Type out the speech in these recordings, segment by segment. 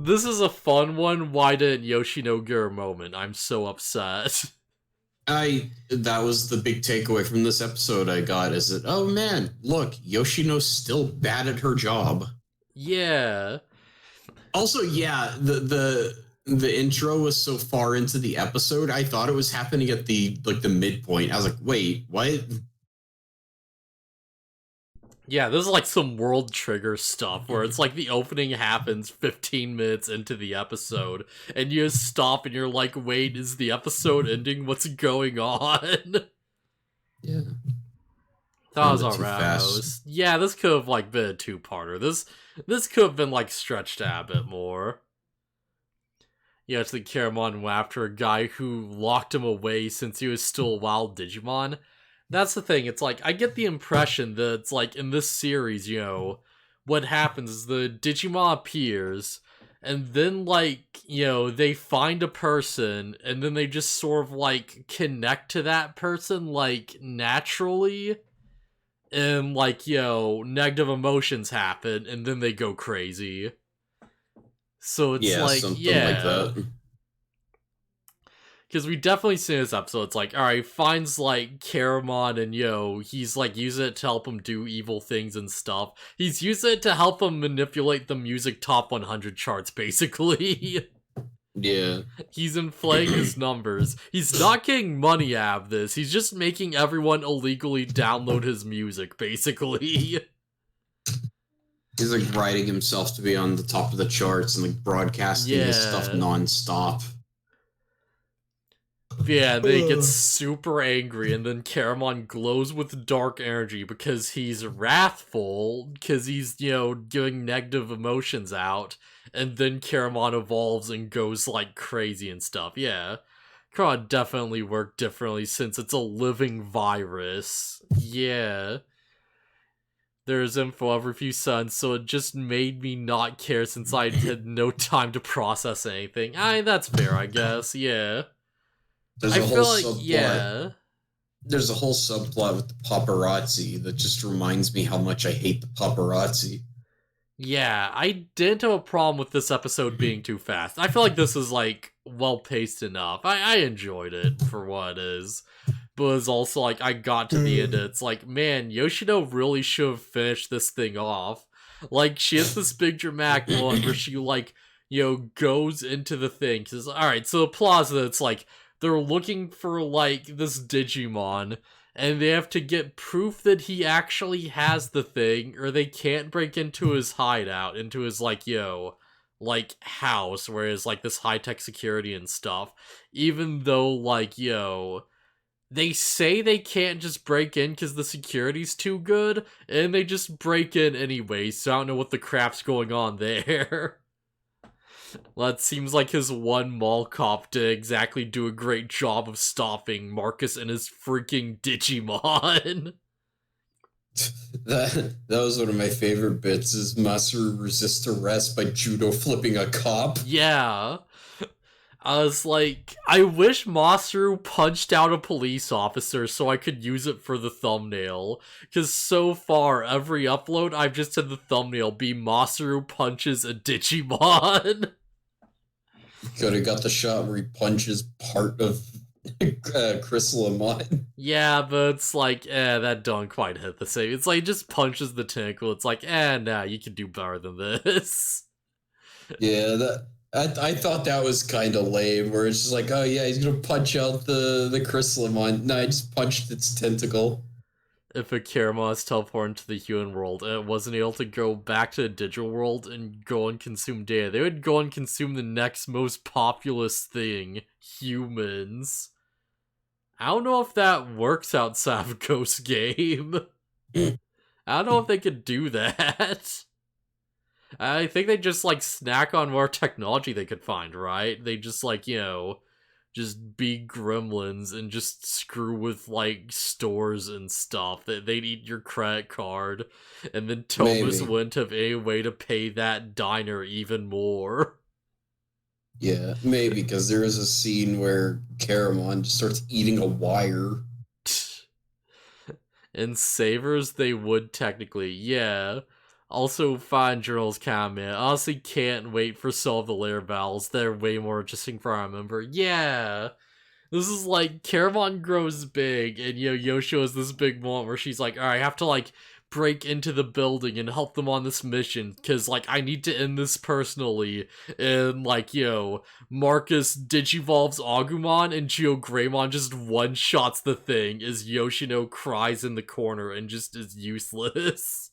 This is a fun one. Why didn't Yoshino get a moment? I'm so upset. That was the big takeaway from this episode I got, is that, oh man, look, Yoshino's still bad at her job. Yeah. Also, yeah, the intro was so far into the episode, I thought it was happening at the midpoint. I was like, wait, what? Yeah, this is like some World Trigger stuff where it's like the opening happens 15 minutes into the episode and you just stop and you're like, wait, is the episode ending? What's going on? Yeah. That was alright. Yeah, this could have like been a two-parter. This could have been like stretched out a bit more. Yeah, it's the Caramon went after a guy who locked him away since he was still a wild Digimon. That's the thing, it's like, I get the impression that it's like, in this series, what happens is the Digimon appears, and then, like, they find a person, and then they just sort of, like, connect to that person, like, naturally, and, like, negative emotions happen, and then they go crazy. So it's like, something yeah. like that. Because we definitely see in this episode, it's like, alright, finds, like, Caramon and, he's, like, using it to help him do evil things and stuff. He's using it to help him manipulate the music top 100 charts, basically. Yeah. He's inflating his numbers. He's not getting money out of this. He's just making everyone illegally download his music, basically. He's, like, writing himself to be on the top of the charts and, like, broadcasting his stuff non-stop. Yeah, they get super angry, and then Caramon glows with dark energy because he's wrathful, because he's, giving negative emotions out, and then Caramon evolves and goes, like, crazy and stuff. Yeah, Caramon definitely worked differently since it's a living virus. Yeah. There's info every few seconds, so it just made me not care since I had no time to process anything. That's fair, I guess, yeah. There's a whole subplot. There's a whole subplot with the paparazzi that just reminds me how much I hate the paparazzi. Yeah, I didn't have a problem with this episode being too fast. I feel like this is, like, well-paced enough. I enjoyed it for what it is. But it's also, like, I got to the end and it's like, man, Yoshino really should have finished this thing off. Like, she has this big dramatic one where she, like, goes into the thing. Cause, alright, so the plaza, it's like, they're looking for, like, this Digimon, and they have to get proof that he actually has the thing, or they can't break into his hideout, into his, like, house, where it's, like, this high-tech security and stuff, even though, like, they say they can't just break in because the security's too good, and they just break in anyway, so I don't know what the crap's going on there. Well, it seems like his one mall cop did exactly do a great job of stopping Marcus and his freaking Digimon. That was one of my favorite bits, is Masaru resists arrest by judo flipping a cop. Yeah. I was like, I wish Masaru punched out a police officer so I could use it for the thumbnail. Because so far, every upload, I've just had the thumbnail be Masaru punches a Digimon. Could have got the shot where he punches part of Chrysalimon. Yeah, but it's like, that don't quite hit the same. It's like, he just punches the tentacle. It's like, nah, you can do better than this. Yeah, I thought that was kind of lame, where it's just like, oh yeah, he's gonna punch out the Chrysalimon. No, I just punched its tentacle. If a Caramon is teleported into the human world and it wasn't able to go back to the digital world and go and consume data, they would go and consume the next most populous thing, humans. I don't know if that works outside of Ghost Game. I don't know if they could do that. I think they just, like, snack on more technology they could find, right? They just, like, just be gremlins and just screw with, like, stores and stuff. They'd eat your credit card, and then Thomas wouldn't have any way to pay that diner even more. Yeah, maybe, because there is a scene where Caramon just starts eating a wire. And Savers, they would technically, yeah. Also, Fine Journal's comment. Honestly, can't wait for Solve the Lair battles. They're way more interesting for our member. Yeah. This is like, Caramon grows big, and Yoshio has this big moment where she's like, alright, I have to like break into the building and help them on this mission, because like I need to end this personally. And like, Marcus digivolves Agumon, and Greymon just one-shots the thing as Yoshino cries in the corner and just is useless.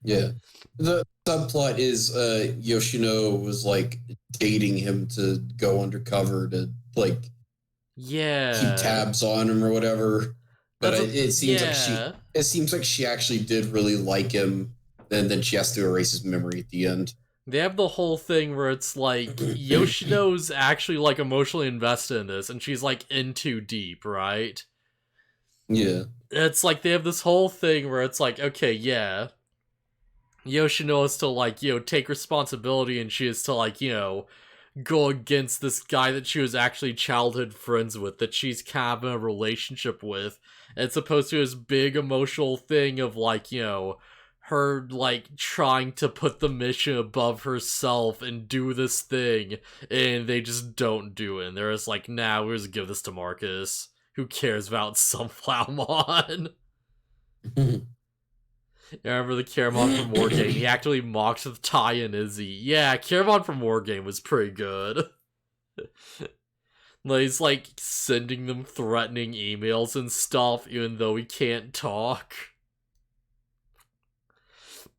Yeah. The subplot is Yoshino was like dating him to go undercover to like keep tabs on him or whatever. But it seems like she actually did really like him, and then she has to erase his memory at the end. They have the whole thing where it's like Yoshino's actually like emotionally invested in this, and she's like in too deep, right? Yeah. It's like they have this whole thing where it's like, okay, yeah, Yoshino is to like, take responsibility, and she is to like, go against this guy that she was actually childhood friends with, that she's kind of in a relationship with. It's supposed to be this big emotional thing of like, her like trying to put the mission above herself and do this thing, and they just don't do it. And they're just like, nah, we'll just give this to Marcus. Who cares about Sunflowermon? Remember the Caramon from Wargame? He actually mocked with Ty and Izzy. Yeah, Caramon from Wargame was pretty good. Like, he's like sending them threatening emails and stuff, even though he can't talk.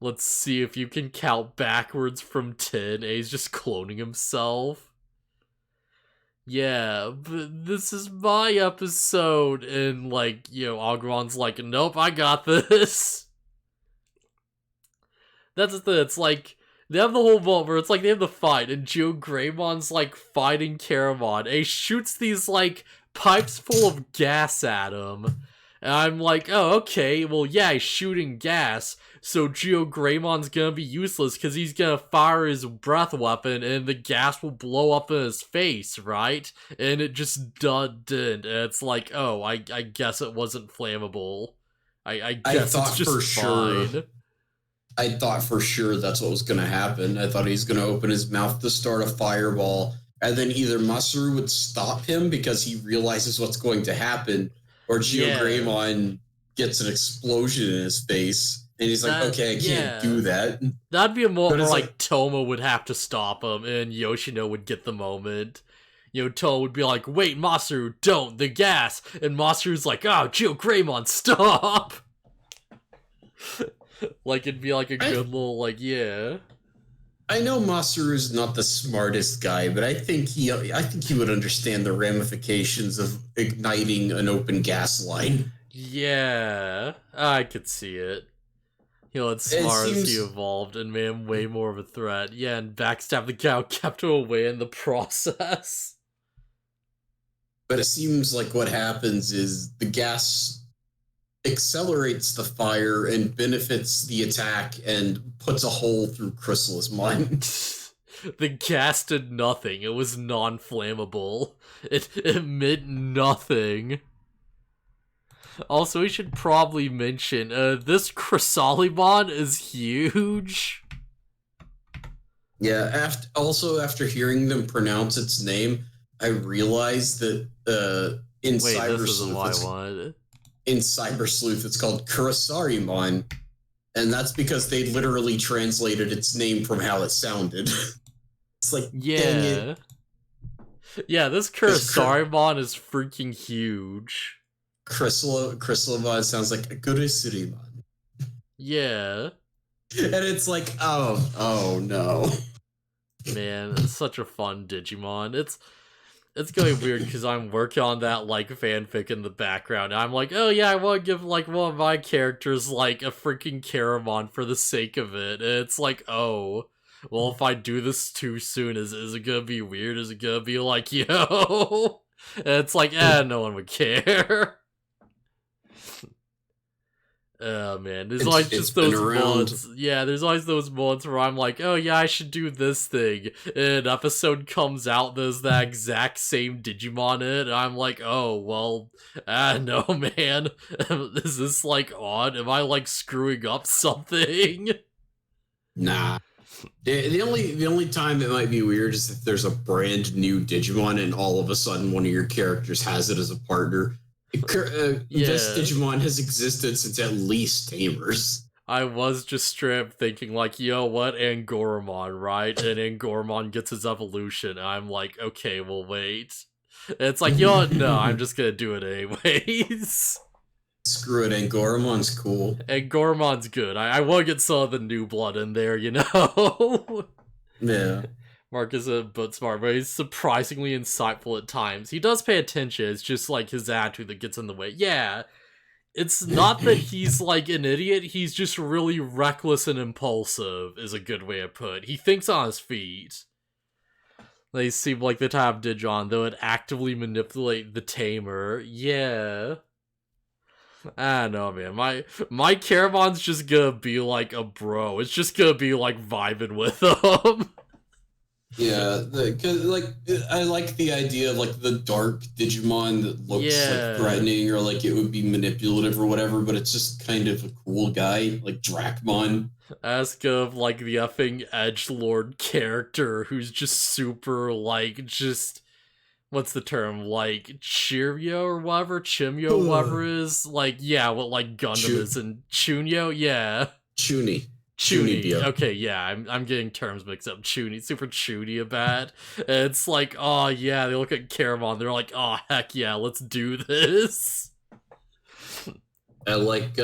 Let's see if you can count backwards from 10. And he's just cloning himself. Yeah, but this is my episode. And like, Agumon's like, nope, I got this. That's the thing, it's like, they have the whole moment where it's like they have the fight, and Greymon's like fighting Caramon, and he shoots these like pipes full of gas at him. And I'm like, oh, okay, well, yeah, he's shooting gas, so Greymon's gonna be useless because he's gonna fire his breath weapon and the gas will blow up in his face, right? And it just didn't. And it's like, oh, I guess it wasn't flammable. I guess it's just fine. Sure. I thought for sure that's what was going to happen. I thought he's going to open his mouth to start a fireball, and then either Masaru would stop him because he realizes what's going to happen, or Greymon gets an explosion in his face, and he's like, okay, I can't do that. That'd be a moment where like Toma would have to stop him, and Yoshino would get the moment. Toma would be like, wait, Masaru, don't, the gas! And Masaru's like, oh, Greymon, stop! Like, it'd be like a good little, like, yeah. I know Masaru's not the smartest guy, but I think he would understand the ramifications of igniting an open gas line. Yeah, I could see it. It's smart as he evolved and made him way more of a threat. Yeah, and backstab the cow kept him away in the process. But it seems like what happens is the gas accelerates the fire and benefits the attack and puts a hole through Chrysali's mind. The gas did nothing. It was non-flammable. It meant nothing. Also, we should probably mention, this Chrysalimon is huge. Yeah, after hearing them pronounce its name, I realized that in Cyber Sleuth... In Cyber Sleuth, it's called Kurisarimon, and that's because they literally translated its name from how it sounded. It's like, dang it. Yeah, this Kurisarimon is freaking huge. Chrysalimon sounds like a Kurisirimon. Yeah. And it's like, oh no. Man, it's such a fun Digimon. It's going weird because I'm working on that, like, fanfic in the background. I'm like, oh yeah, I want to give, like, one of my characters, like, a freaking Caramon for the sake of it. And it's like, oh, well, if I do this too soon, is it gonna be weird? Is it gonna be like, yo? And it's like, no one would care. Oh man, there's always just those moments. Yeah, there's always those moments where I'm like, oh yeah, I should do this thing. And an episode comes out, there's that exact same Digimon in it, and I'm like, oh, well, no man. Is this like odd? Am I like screwing up something? Nah. The only time it might be weird is if there's a brand new Digimon and all of a sudden one of your characters has it as a partner. This Digimon has existed since at least Tamers. I was just straight up thinking, like, yo, what? Angoromon, right? And Angoromon gets his evolution. And I'm like, okay, well, wait. And it's like, yo, no, I'm just gonna do it anyways. Screw it, Angoromon's cool. Angoromon's good. I want to get some of the new blood in there, you know? Yeah. Mark is a bit smart, but he's surprisingly insightful at times. He does pay attention, it's just like his attitude that gets in the way. Yeah, it's not that he's like an idiot, he's just really reckless and impulsive, is a good way to put it. He thinks on his feet. They seem like the type of Digimon that would actively manipulate the tamer. Yeah. I don't know, man. My Caramon's just gonna be like a bro. It's just gonna be like vibing with him. Yeah, cause like I like the idea of like the dark Digimon that looks like threatening or like it would be manipulative or whatever, but it's just kind of a cool guy, like Dracmon. Ask of like the effing edgelord character who's just super like just what's the term, like Cheerio or whatever, Chimyo, whatever is like, yeah, what like Gundam is in Chunyo, yeah. Chuni. Okay, yeah, I'm getting terms mixed up. Super Chuny about. It's like, oh yeah, they look at Caramon, they're like, oh heck yeah, let's do this. I like,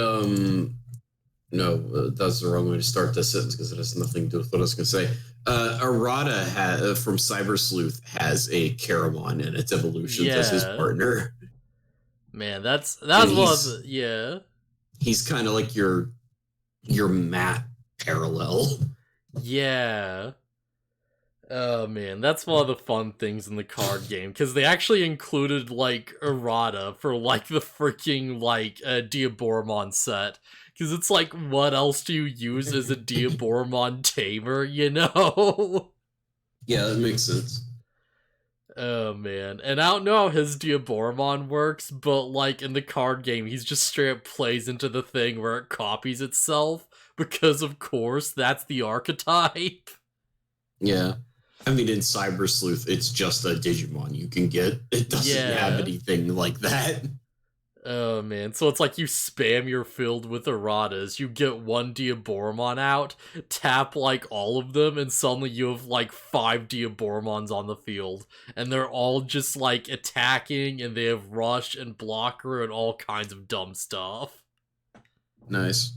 no, that's the wrong way to start this sentence because it has nothing to do with what I was going to say. Arata from Cyber Sleuth has a Caramon in its evolution as his partner. Man, that's one of the, yeah. He's kind of like your Matt parallel. Yeah. Oh man, that's one of the fun things in the card game, because they actually included, like, errata for, like, the freaking, like, Diaboromon set. Because it's like, what else do you use as a Diaboromon tamer, you know? Yeah, that makes sense. Oh man, and I don't know how his Diaboromon works, but, like, in the card game, he's just straight up plays into the thing where it copies itself, because, of course, that's the archetype. Yeah. I mean, in Cyber Sleuth, it's just a Digimon you can get. It doesn't have anything like that. Oh man, so it's like you spam your field with erratas, you get one Diaboromon out, tap like all of them, and suddenly you have like 5 Diaboromons on the field. And they're all just like attacking, and they have rush and blocker and all kinds of dumb stuff. Nice.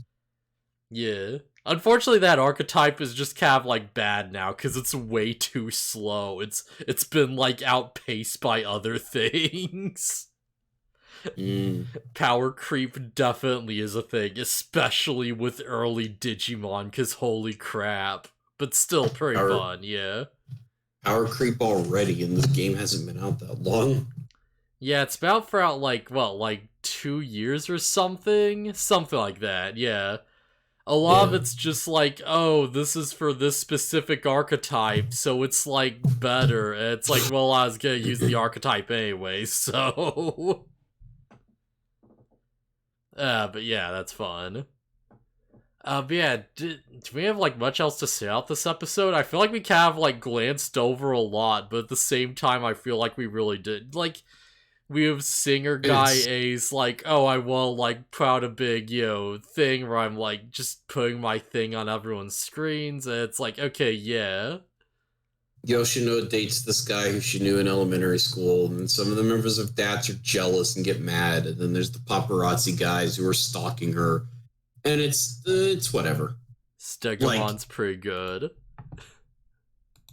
Yeah. Unfortunately, that archetype is just kind of like bad now because it's way too slow. It's been like outpaced by other things. Power creep definitely is a thing, especially with early Digimon, because holy crap. But still pretty fun, yeah. Power creep already, and this game hasn't been out that long. Yeah, it's about for out like, what, like 2 years or something? Something like that, yeah. A lot of it's just like, oh, this is for this specific archetype, so it's, like, better. And it's like, well, I was gonna use the archetype anyway, so... but yeah, that's fun. But yeah, do we have, like, much else to say about this episode? I feel like we kind of, like, glanced over a lot, but at the same time, I feel like we really did. Like... We have singer guy A's like, oh, I want like put out a big, thing where I'm like just putting my thing on everyone's screens, and it's like, okay, yeah. Yoshino dates this guy who she knew in elementary school, and some of the members of DATS are jealous and get mad, and then there's the paparazzi guys who are stalking her, and it's whatever. Stegomon's pretty good.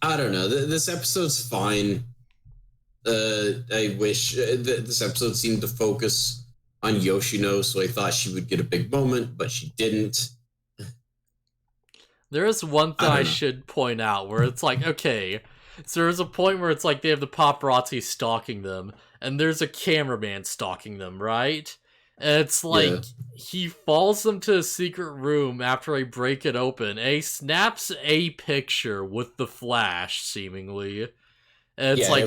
I don't know. This episode's fine. I wish this episode seemed to focus on Yoshino, so I thought she would get a big moment, but she didn't. There is one thing I should point out where it's like, okay, so there's a point where it's like they have the paparazzi stalking them, and there's a cameraman stalking them, right? And it's like, he follows them to a secret room after I break it open, and he snaps a picture with the flash, seemingly. And it's like,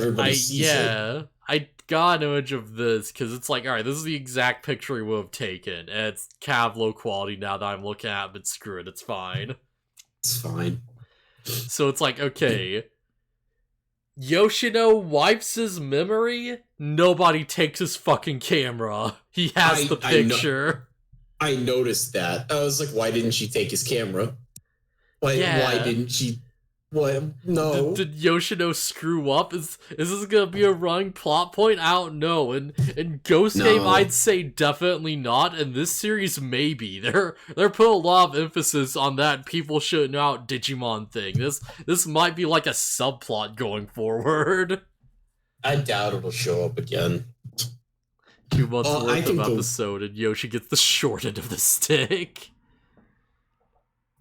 I got an image of this, because it's like, alright, this is the exact picture he would have taken, and it's kind of low quality now that I'm looking at it, but screw it, it's fine. It's fine. So it's like, okay, Yoshino wipes his memory, nobody takes his fucking camera. He has the picture. I noticed that. I was like, why didn't she take his camera? Why didn't she? What? No. Did Yoshino screw up? Is this gonna be a running plot point? I don't know. In Ghost Game, I'd say definitely not. In this series, maybe. They're putting a lot of emphasis on that people should know out Digimon thing. This might be like a subplot going forward. I doubt it'll show up again. 2 months worth of episode, and Yoshi gets the short end of the stick.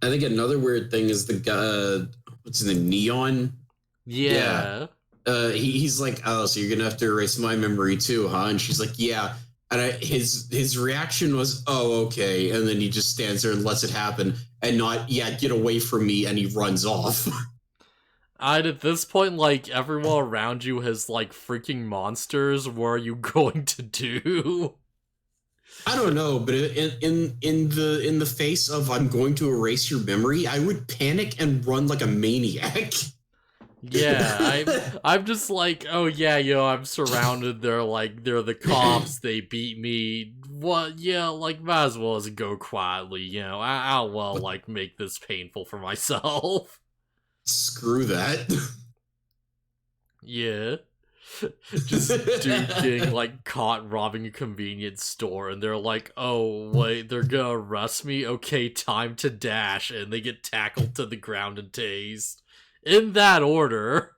I think another weird thing is the guy. What's his name? Neon? Yeah. He's like, oh, so you're gonna have to erase my memory too, huh? And she's like, yeah. And his reaction was, oh, okay. And then he just stands there and lets it happen, and not, yeah, get away from me, and he runs off. At this point, like, everyone around you has, like, freaking monsters. What are you going to do? I don't know, but in the face of I'm going to erase your memory, I would panic and run like a maniac. Yeah, I'm just like, oh yeah, I'm surrounded. They're the cops. They beat me. What? Yeah, like might as well as go quietly. I'll like make this painful for myself. Screw that. Yeah. Just dude getting like caught robbing a convenience store, and they're like, oh wait, they're gonna arrest me? Okay, time to dash, and they get tackled to the ground and tased. In that order.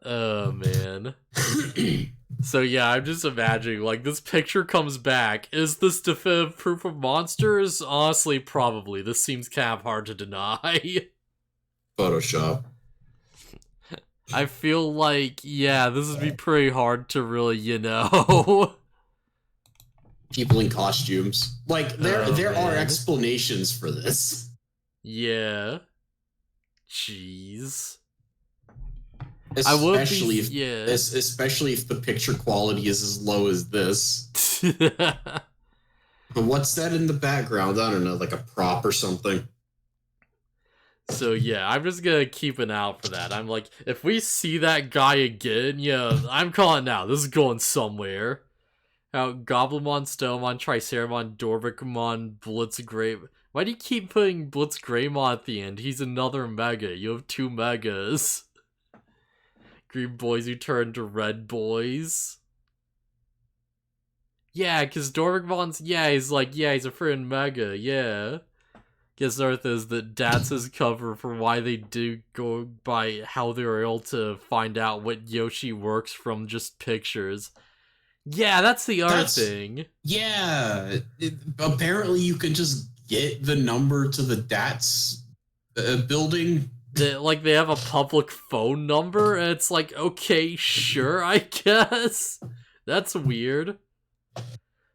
Oh man. So yeah, I'm just imagining, like, this picture comes back. Is this definitive proof of monsters? Honestly, probably. This seems kind of hard to deny. Photoshop. I feel like, yeah, this would be pretty hard to really, People in costumes. Like, there are explanations for this. Yeah. Jeez. Especially if the picture quality is as low as this. But what's that in the background? I don't know, like a prop or something. So yeah, I'm just gonna keep an eye out for that. I'm like, if we see that guy again, I'm calling now. This is going somewhere. Goblimon, Stelmon, Triceramon, Dorvicmon, Blitzgray. Why do you keep putting Blitzgraymon at the end? He's another Mega. You have 2 Megas. Green boys who turn to red boys. Yeah, because Dorvicmon's, he's a friend Mega, yeah. Guess Earth is that that's his cover for why they do go by how they were able to find out what Yoshi works from just pictures. Yeah, that's the other thing. Yeah, apparently you can just get the number to the DATS building. They have a public phone number, and it's like, okay, sure, I guess. That's weird.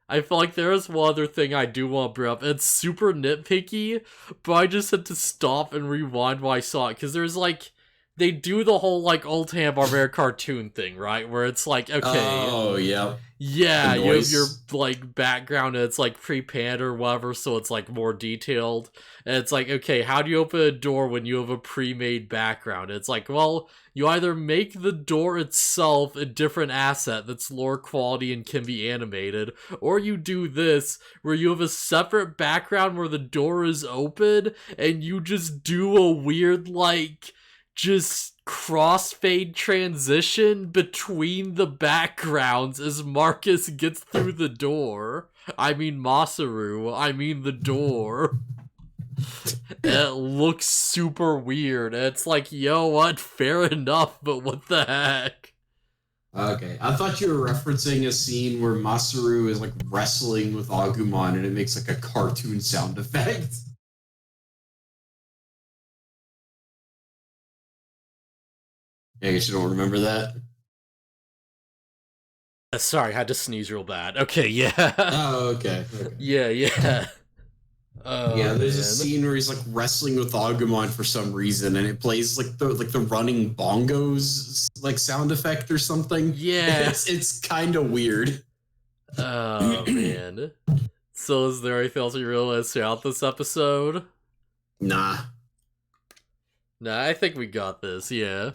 I feel like there is one other thing I do want to bring up. It's super nitpicky, but I just had to stop and rewind while I saw it, because there's they do the whole old Hanna-Barbera cartoon thing, right? Where it's like, okay. Oh, yeah. Yeah, you have your background, and it's pre-panned or whatever, so it's more detailed. And it's like, okay, how do you open a door when you have a pre-made background? It's like, well, you either make the door itself a different asset that's lower quality and can be animated, or you do this, where you have a separate background where the door is open, and you just do a weird, just crossfade transition between the backgrounds as Marcus gets through the door. I mean Masaru. I mean the door. It looks super weird. It's like, yo, what? Fair enough, but what the heck? Okay, I thought you were referencing a scene where Masaru is wrestling with Agumon and it makes a cartoon sound effect. I guess you don't remember that. Sorry, I had to sneeze real bad. Okay, yeah. Oh, okay. Yeah. Oh, yeah, there's a scene where he's wrestling with Agumon for some reason, and it plays the running bongos sound effect or something. Yeah, it's kind of weird. Oh man. So is there anything else you really want to say out this episode? Nah. Nah, I think we got this, yeah.